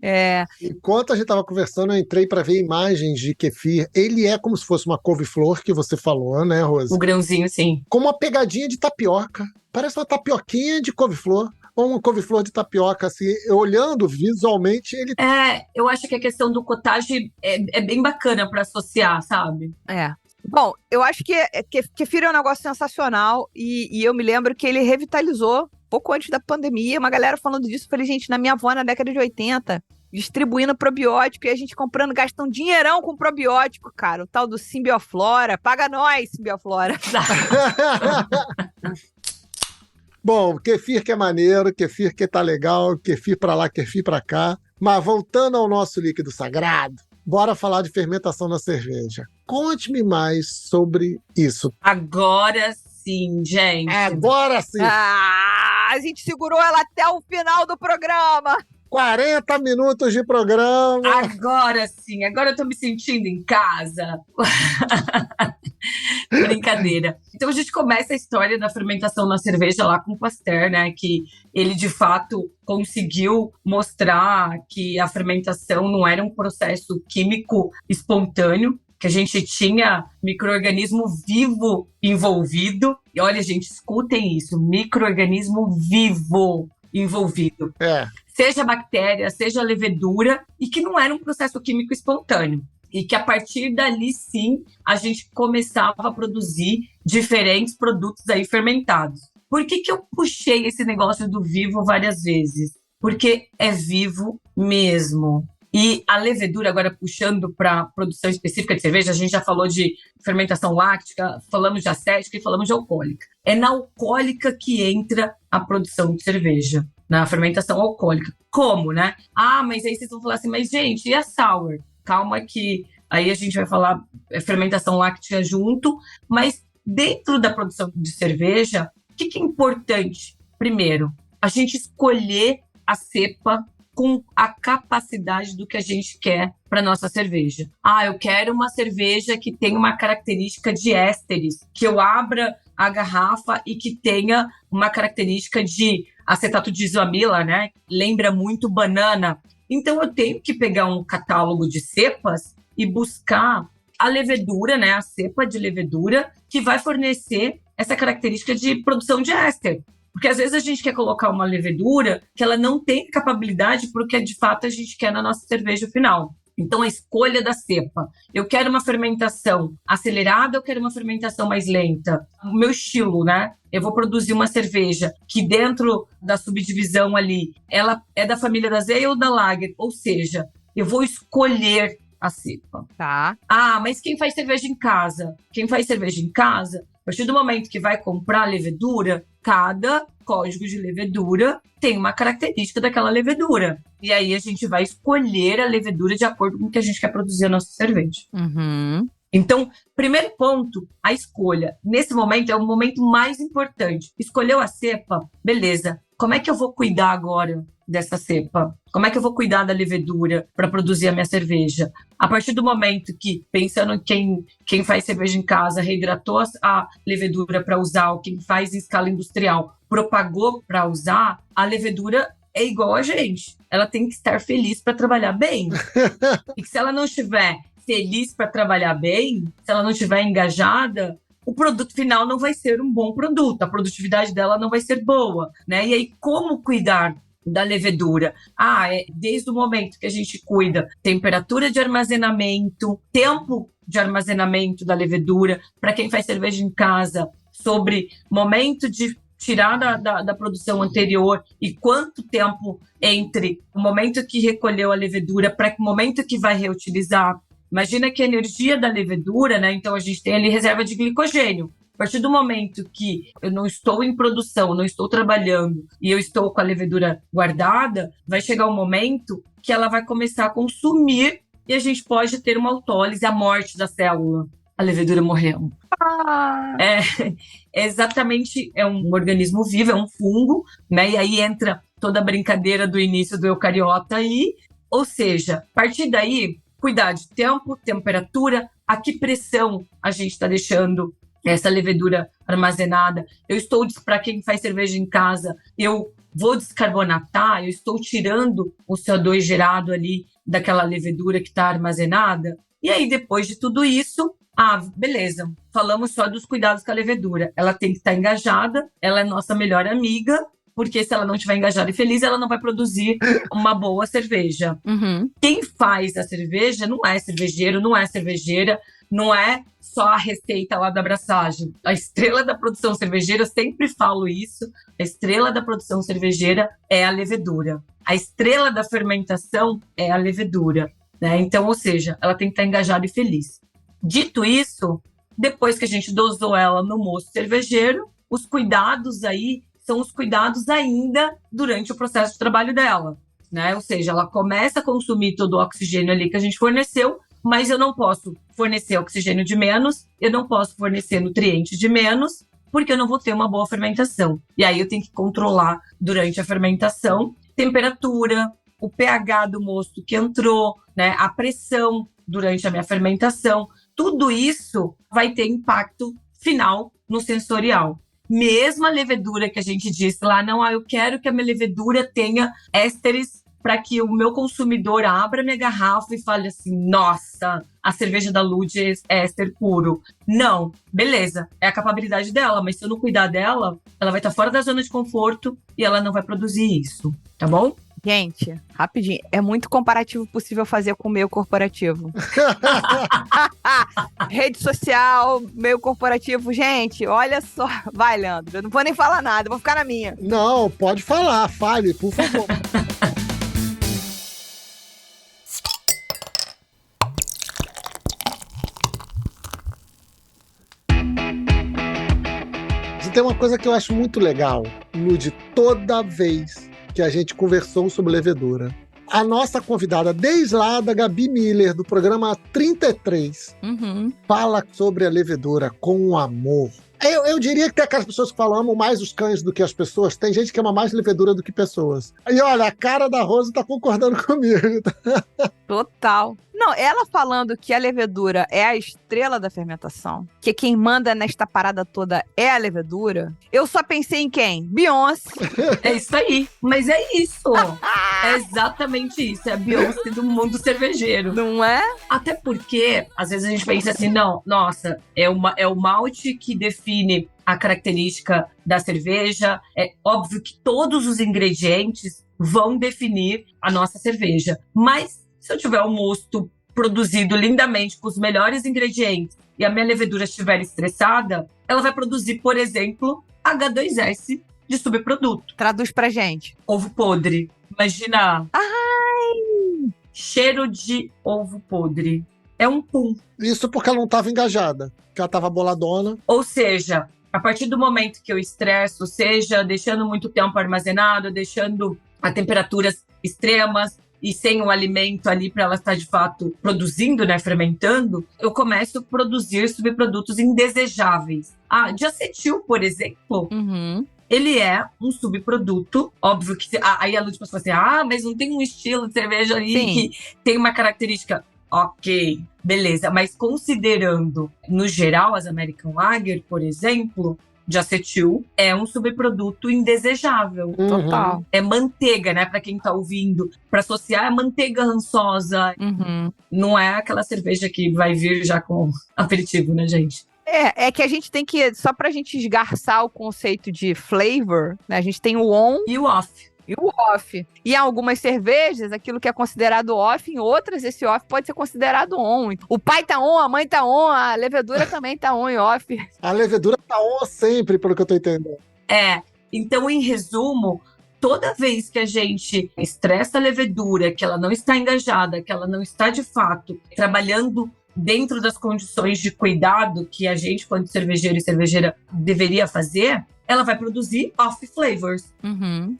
Enquanto a gente tava conversando, eu entrei para ver imagens de kefir. Ele é como se fosse uma couve-flor que você falou, né, Rose? O grãozinho, sim. Com uma pegadinha de tapioca. Parece uma tapioquinha de couve-flor. Ou uma couve-flor de tapioca, assim, olhando visualmente, ele... eu acho que a questão do cottage é bem bacana para associar, sabe? Bom, eu acho que kefir é um negócio sensacional e eu me lembro que ele revitalizou, pouco antes da pandemia, uma galera falando disso. Falei, gente, na minha avó, na década de 80, distribuindo probiótico e a gente comprando, gastando dinheirão com probiótico, cara. O tal do Simbioflora. Paga nós, Simbioflora. Bom, kefir que é maneiro, kefir que tá legal, kefir pra lá, kefir pra cá. Mas voltando ao nosso líquido sagrado, bora falar de fermentação na cerveja. Conte-me mais sobre isso. Agora sim, gente. Agora sim. A gente segurou ela até o final do programa. 40 minutos de programa. Agora sim, agora eu tô me sentindo em casa. Brincadeira. Então a gente começa a história da fermentação na cerveja lá com o Pasteur, né? Que ele de fato conseguiu mostrar que a fermentação não era um processo químico espontâneo, que a gente tinha micro-organismo vivo envolvido. E olha, gente, escutem isso, micro-organismo vivo envolvido. Seja bactéria, seja levedura, e que não era um processo químico espontâneo. E que a partir dali, sim, a gente começava a produzir diferentes produtos aí fermentados. Por que eu puxei esse negócio do vivo várias vezes? Porque é vivo mesmo. E a levedura, agora puxando para produção específica de cerveja, a gente já falou de fermentação láctica, falamos de acética e falamos de alcoólica. É na alcoólica que entra a produção de cerveja, na fermentação alcoólica. Como, né? Mas aí vocês vão falar assim, mas gente, e a sour? Calma que aí a gente vai falar fermentação láctea junto, mas dentro da produção de cerveja, o que é importante? Primeiro, a gente escolher a cepa com a capacidade do que a gente quer para nossa cerveja. Eu quero uma cerveja que tenha uma característica de ésteres, que eu abra a garrafa e que tenha uma característica de acetato de isoamila, né? Lembra muito banana. Então eu tenho que pegar um catálogo de cepas e buscar a levedura, né? A cepa de levedura que vai fornecer essa característica de produção de éster. Porque às vezes a gente quer colocar uma levedura que ela não tem capacidade porque de fato a gente quer na nossa cerveja final. Então a escolha da cepa. Eu quero uma fermentação acelerada, eu quero uma fermentação mais lenta. O meu estilo, né? Eu vou produzir uma cerveja que dentro da subdivisão ali, ela é da família da Ale ou da Lager. Ou seja, eu vou escolher a cepa. Tá. Mas quem faz cerveja em casa? Quem faz cerveja em casa, a partir do momento que vai comprar levedura, cada código de levedura tem uma característica daquela levedura. E aí a gente vai escolher a levedura de acordo com o que a gente quer produzir a nossa cerveja. Uhum. Então, primeiro ponto, a escolha. Nesse momento é o momento mais importante. Escolheu a cepa? Beleza. Como é que eu vou cuidar agora dessa cepa? Como é que eu vou cuidar da levedura para produzir a minha cerveja? A partir do momento que, pensando em quem faz cerveja em casa, reidratou a levedura para usar, ou quem faz em escala industrial, propagou para usar, a levedura é igual a gente. Ela tem que estar feliz para trabalhar bem. E que se ela não estiver feliz para trabalhar bem, se ela não estiver engajada, o produto final não vai ser um bom produto, a produtividade dela não vai ser boa, né? E aí, como cuidar da levedura? Desde o momento que a gente cuida temperatura de armazenamento, tempo de armazenamento da levedura, para quem faz cerveja em casa, sobre momento de tirar da produção anterior e quanto tempo entre o momento que recolheu a levedura para o momento que vai reutilizar. Imagina que a energia da levedura, né? Então a gente tem ali reserva de glicogênio. A partir do momento que eu não estou em produção, não estou trabalhando e eu estou com a levedura guardada, vai chegar um momento que ela vai começar a consumir e a gente pode ter uma autólise, a morte da célula. A levedura morreu. Exatamente, é um organismo vivo, é um fungo, né? E aí entra toda a brincadeira do início do eucariota aí. Ou seja, a partir daí, cuidar de tempo, temperatura, a que pressão a gente está deixando essa levedura armazenada. Eu estou, para quem faz cerveja em casa, eu vou descarbonatar, eu estou tirando o CO2 gerado ali daquela levedura que está armazenada. E aí, depois de tudo isso, beleza, falamos só dos cuidados com a levedura. Ela tem que estar engajada, ela é nossa melhor amiga, porque se ela não estiver engajada e feliz, ela não vai produzir uma boa cerveja. Uhum. Quem faz a cerveja não é cervejeiro, não é cervejeira, não é só a receita lá da abraçagem. A estrela da produção cervejeira, eu sempre falo isso, a estrela da produção cervejeira é a levedura. A estrela da fermentação é a levedura, né? Então, ou seja, ela tem que estar engajada e feliz. Dito isso, depois que a gente dosou ela no mosto cervejeiro, os cuidados aí são os cuidados ainda durante o processo de trabalho dela, né? Ou seja, ela começa a consumir todo o oxigênio ali que a gente forneceu, mas eu não posso fornecer oxigênio de menos, eu não posso fornecer nutriente de menos, porque eu não vou ter uma boa fermentação. E aí eu tenho que controlar durante a fermentação temperatura, o pH do mosto que entrou, né? A pressão durante a minha fermentação. Tudo isso vai ter impacto final no sensorial. Mesmo a levedura que a gente disse lá, não, eu quero que a minha levedura tenha ésteres para que o meu consumidor abra minha garrafa e fale assim, nossa, a cerveja da Lud é éster puro. Não, beleza, é a capacidade dela, mas se eu não cuidar dela, ela vai estar fora da zona de conforto e ela não vai produzir isso, tá bom? Gente, rapidinho, é muito comparativo possível fazer com o meio corporativo. Rede social, meio corporativo, gente, olha só. Vai, Leandro, eu não vou nem falar nada, eu vou ficar na minha. Não, pode falar, fale, por favor. Tem uma coisa que eu acho muito legal, Lud, toda vez que a gente conversou sobre levedura, a nossa convidada, desde lá da Gabi Miller, do programa 33, fala sobre a levedura com amor. Eu diria que tem aquelas pessoas que falam, amo mais os cães do que as pessoas. Tem gente que ama mais levedura do que pessoas. E olha, a cara da Rose tá concordando comigo. Total. Não, ela falando que a levedura é a estrela da fermentação, que quem manda nesta parada toda é a levedura, eu só pensei em quem? Beyoncé. É isso aí. Mas é isso. É exatamente isso. É a Beyoncé do mundo cervejeiro. Não é? Até porque, às vezes a gente pensa assim, não, nossa, é o malte que define a característica da cerveja. É óbvio que todos os ingredientes vão definir a nossa cerveja. Mas se eu tiver um mosto produzido lindamente com os melhores ingredientes e a minha levedura estiver estressada, ela vai produzir, por exemplo, H2S de subproduto. Traduz pra gente. Ovo podre. Imagina. Ai! Cheiro de ovo podre. É um pum. Isso porque ela não estava engajada, que ela estava boladona. Ou seja, a partir do momento que eu estresso, seja deixando muito tempo armazenado, deixando a temperaturas extremas e sem o alimento ali para ela estar de fato produzindo, né, fermentando, eu começo a produzir subprodutos indesejáveis. Diacetil, por exemplo, ele é um subproduto, óbvio que aí a Lud pode falar assim, mas não tem um estilo de cerveja ali que tem uma característica. Ok, beleza, mas considerando, no geral, as American Lager, por exemplo, diacetil é um subproduto indesejável. Total. É manteiga, né? Pra quem tá ouvindo. Pra associar, é manteiga rançosa. Não é aquela cerveja que vai vir já com aperitivo, né, gente? É que a gente tem que, só pra gente esgarçar o conceito de flavor, né? A gente tem o on e o off. E o off. E em algumas cervejas, aquilo que é considerado off, em outras, esse off pode ser considerado on. O pai tá on, a mãe tá on, a levedura também tá on e off. A levedura tá on sempre, pelo que eu tô entendendo. Então, em resumo, toda vez que a gente estressa a levedura, que ela não está engajada, que ela não está, de fato, trabalhando dentro das condições de cuidado que a gente, quando cervejeiro e cervejeira, deveria fazer, ela vai produzir off flavors,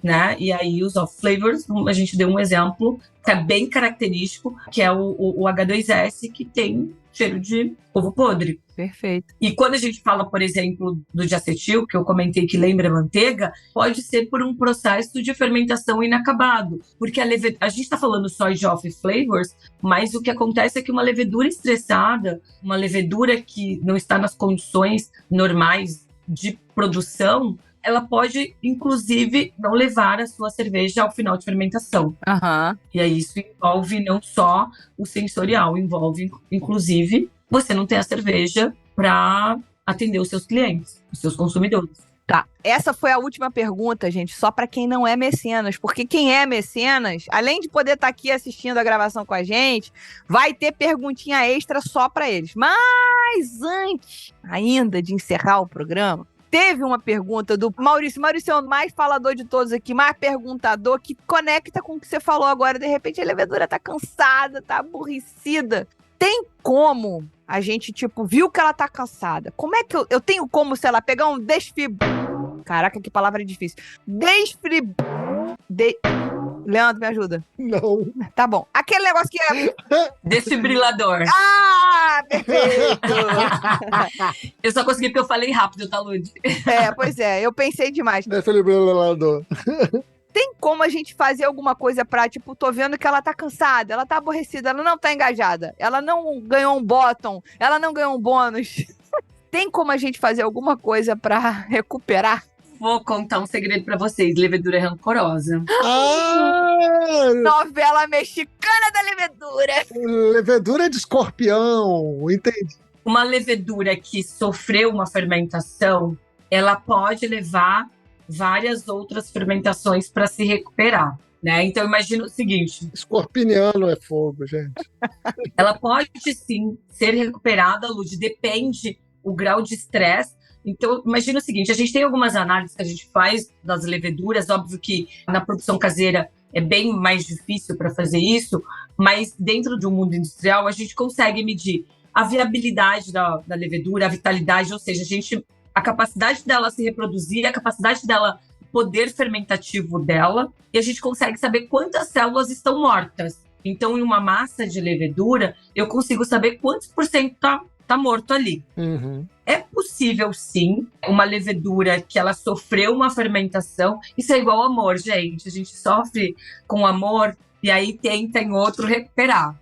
né? E aí os off flavors, a gente deu um exemplo que é bem característico, que é o H2S, que tem cheiro de ovo podre. Perfeito. E quando a gente fala, por exemplo, do diacetil, que eu comentei que lembra manteiga, pode ser por um processo de fermentação inacabado. Porque a gente está falando só de off flavors, mas o que acontece é que uma levedura estressada, uma levedura que não está nas condições normais de produção, ela pode, inclusive, não levar a sua cerveja ao final de fermentação. E aí isso envolve não só o sensorial, envolve, inclusive, você não ter a cerveja para atender os seus clientes, os seus consumidores. Tá, essa foi a última pergunta, gente, só para quem não é mecenas, porque quem é mecenas, além de poder estar aqui assistindo a gravação com a gente, vai ter perguntinha extra só para eles. Mas antes ainda de encerrar o programa, teve uma pergunta do Maurício. Maurício é o mais falador de todos aqui, mais perguntador, que conecta com o que você falou agora. De repente a levedura tá cansada, tá aborrecida. Tem como a gente, viu que ela tá cansada? Como é que eu tenho como, sei lá, pegar um Caraca, que palavra difícil. Leandro, me ajuda. Não. Tá bom. Aquele negócio que é... Desfibrilador. Ah, perfeito! Eu só consegui porque eu falei rápido, tá, Lud? Pois é, eu pensei demais. Desfibrilador. Tem como a gente fazer alguma coisa pra, tô vendo que ela tá cansada, ela tá aborrecida, ela não tá engajada, ela não ganhou um bottom, ela não ganhou um bônus. Tem como a gente fazer alguma coisa pra recuperar? Vou contar um segredo pra vocês. Levedura rancorosa. Novela mexicana da levedura. Levedura de escorpião, entendi. Uma levedura que sofreu uma fermentação, ela pode levar várias outras fermentações para se recuperar, né? Então, imagina o seguinte. Escorpiniano é fogo, gente. Ela pode, sim, ser recuperada, Lud, depende o grau de estresse. Então, imagina o seguinte, a gente tem algumas análises que a gente faz das leveduras, óbvio que na produção caseira é bem mais difícil para fazer isso, mas dentro de um mundo industrial a gente consegue medir a viabilidade da levedura, a vitalidade, ou seja, a capacidade dela se reproduzir, a capacidade dela, poder fermentativo dela, e a gente consegue saber quantas células estão mortas. Então, em uma massa de levedura, eu consigo saber quantos por cento tá morto ali. É possível, sim, uma levedura que ela sofreu uma fermentação. Isso é igual amor, gente. A gente sofre com amor e aí tenta em outro recuperar.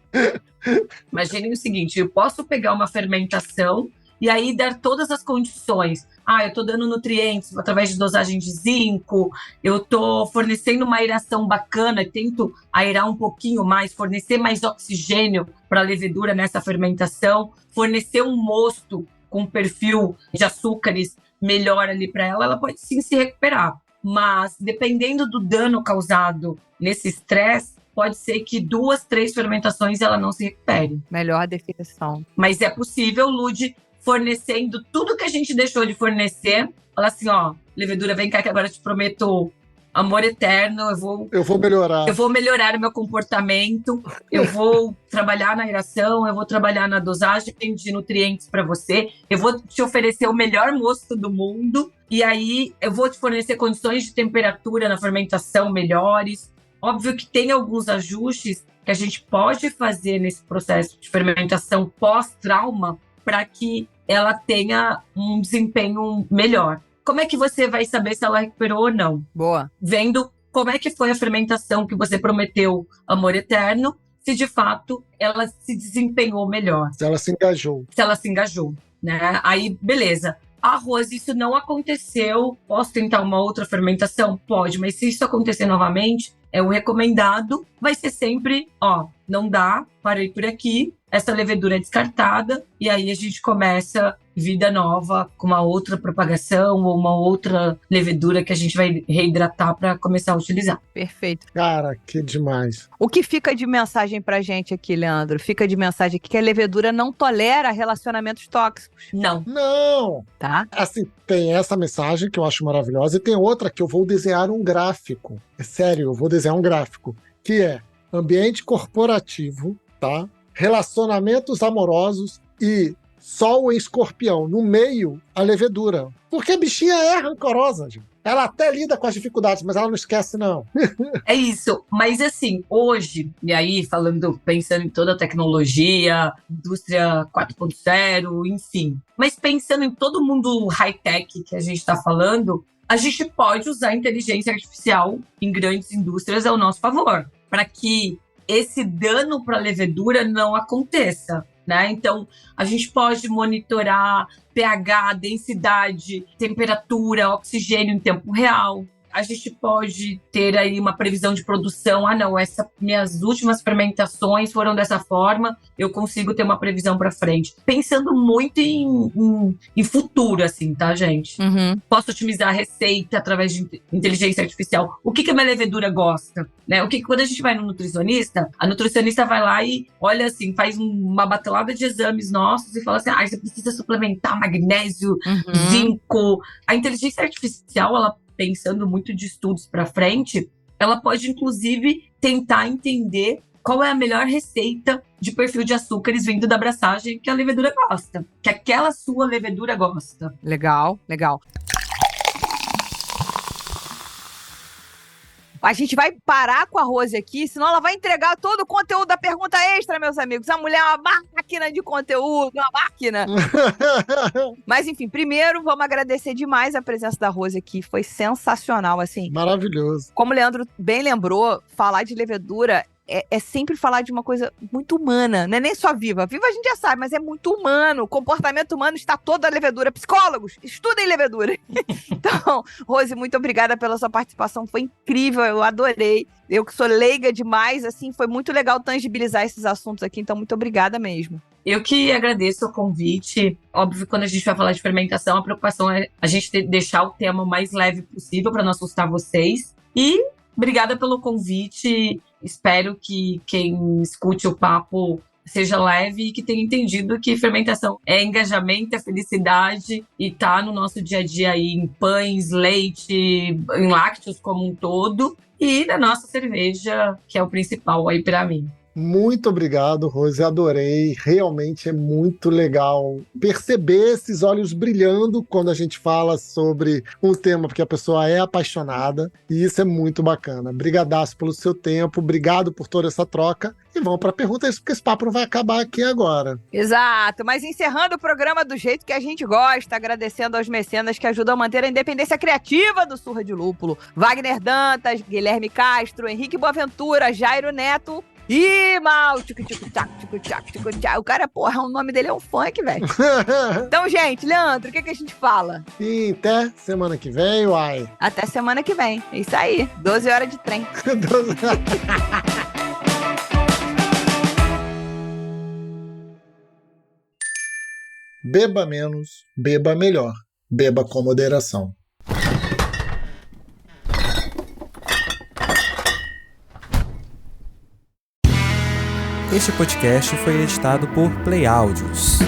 Imaginem o seguinte, eu posso pegar uma fermentação e aí dar todas as condições. Eu tô dando nutrientes através de dosagem de zinco, eu tô fornecendo uma aeração bacana, tento aerar um pouquinho mais, fornecer mais oxigênio para a levedura nessa fermentação, fornecer um mosto com perfil de açúcares melhor ali para ela pode sim se recuperar. Mas, dependendo do dano causado nesse estresse, pode ser que 2, 3 fermentações ela não se recupere. Melhor definição. Mas é possível, Lud, fornecendo tudo que a gente deixou de fornecer. Fala assim, levedura, vem cá que agora eu te prometo amor eterno, eu vou melhorar. Eu vou melhorar o meu comportamento, eu vou trabalhar na aeração, eu vou trabalhar na dosagem de nutrientes para você, eu vou te oferecer o melhor mosto do mundo, e aí eu vou te fornecer condições de temperatura na fermentação melhores. Óbvio que tem alguns ajustes que a gente pode fazer nesse processo de fermentação pós-trauma para que ela tenha um desempenho melhor. Como é que você vai saber se ela recuperou ou não? Boa. Vendo como é que foi a fermentação que você prometeu amor eterno, se de fato ela se desempenhou melhor. Se ela se engajou. Se ela se engajou, né? Aí, beleza. Arroz, isso não aconteceu. Posso tentar uma outra fermentação? Pode, mas se isso acontecer novamente, o recomendado vai ser sempre, não dá, parei por aqui, essa levedura é descartada e aí a gente começa vida nova com uma outra propagação ou uma outra levedura que a gente vai reidratar para começar a utilizar. Perfeito. Cara, que demais. O que fica de mensagem pra gente aqui, Leandro? Fica de mensagem aqui que a levedura não tolera relacionamentos tóxicos. Não! Tá? Assim, tem essa mensagem que eu acho maravilhosa e tem outra que eu vou desenhar um gráfico. É sério, eu vou desenhar um gráfico. Que é ambiente corporativo, tá? Relacionamentos amorosos e Sol em Escorpião. No meio, a levedura. Porque a bichinha é rancorosa, gente. Ela até lida com as dificuldades, mas ela não esquece, não. É isso. Mas assim, hoje, e aí pensando em toda a tecnologia, indústria 4.0, enfim. Mas pensando em todo mundo high-tech que a gente está falando, a gente pode usar a inteligência artificial em grandes indústrias ao nosso favor, para que esse dano para a levedura não aconteça. Né? Então, a gente pode monitorar pH, densidade, temperatura, oxigênio em tempo real. A gente pode ter aí uma previsão de produção. Minhas últimas fermentações foram dessa forma, eu consigo ter uma previsão para frente. Pensando muito em futuro, assim, tá, gente? Uhum. Posso otimizar a receita através de inteligência artificial. O que a minha levedura gosta? Né? Quando a gente vai no nutricionista, a nutricionista vai lá e olha assim, faz uma batelada de exames nossos e fala assim, você precisa suplementar magnésio, zinco. A inteligência artificial, ela pensando muito de estudos para frente, ela pode, inclusive, tentar entender qual é a melhor receita de perfil de açúcares vindo da abraçagem que a levedura gosta, que aquela sua levedura gosta. Legal, legal. A gente vai parar com a Rose aqui, senão ela vai entregar todo o conteúdo da pergunta extra, meus amigos. A mulher é uma máquina de conteúdo, uma máquina. Mas, enfim, primeiro, vamos agradecer demais a presença da Rose aqui. Foi sensacional, assim. Maravilhoso. Como o Leandro bem lembrou, falar de levedura é sempre falar de uma coisa muito humana. Não é nem só viva. Viva a gente já sabe, mas é muito humano. O comportamento humano está toda a levedura. Psicólogos, estudem levedura. Então, Rose, muito obrigada pela sua participação. Foi incrível, eu adorei. Eu que sou leiga demais, assim, foi muito legal tangibilizar esses assuntos aqui. Então, muito obrigada mesmo. Eu que agradeço o convite. Óbvio, quando a gente vai falar de fermentação, a preocupação é a gente deixar o tema o mais leve possível para não assustar vocês. E obrigada pelo convite. Espero que quem escute o papo seja leve e que tenha entendido que fermentação é engajamento, é felicidade e tá no nosso dia a dia aí em pães, leite, em lácteos como um todo e na nossa cerveja, que é o principal aí para mim. Muito obrigado, Rose, adorei. Realmente é muito legal perceber esses olhos brilhando quando a gente fala sobre um tema, porque a pessoa é apaixonada e isso é muito bacana. Brigadaço pelo seu tempo, obrigado por toda essa troca e vamos para a pergunta, porque esse papo não vai acabar aqui agora. Exato, mas encerrando o programa do jeito que a gente gosta, agradecendo aos mecenas que ajudam a manter a independência criativa do Surra de Lúpulo. Wagner Dantas, Guilherme Castro, Henrique Boaventura, Jairo Neto e Mal. O cara, porra, o nome dele é um funk, velho. Então, gente, Leandro, o que a gente fala? E até semana que vem, uai. Até semana que vem. É isso aí, 12 horas de trem. Beba menos, beba melhor. Beba com moderação. Este podcast foi editado por Play Áudios.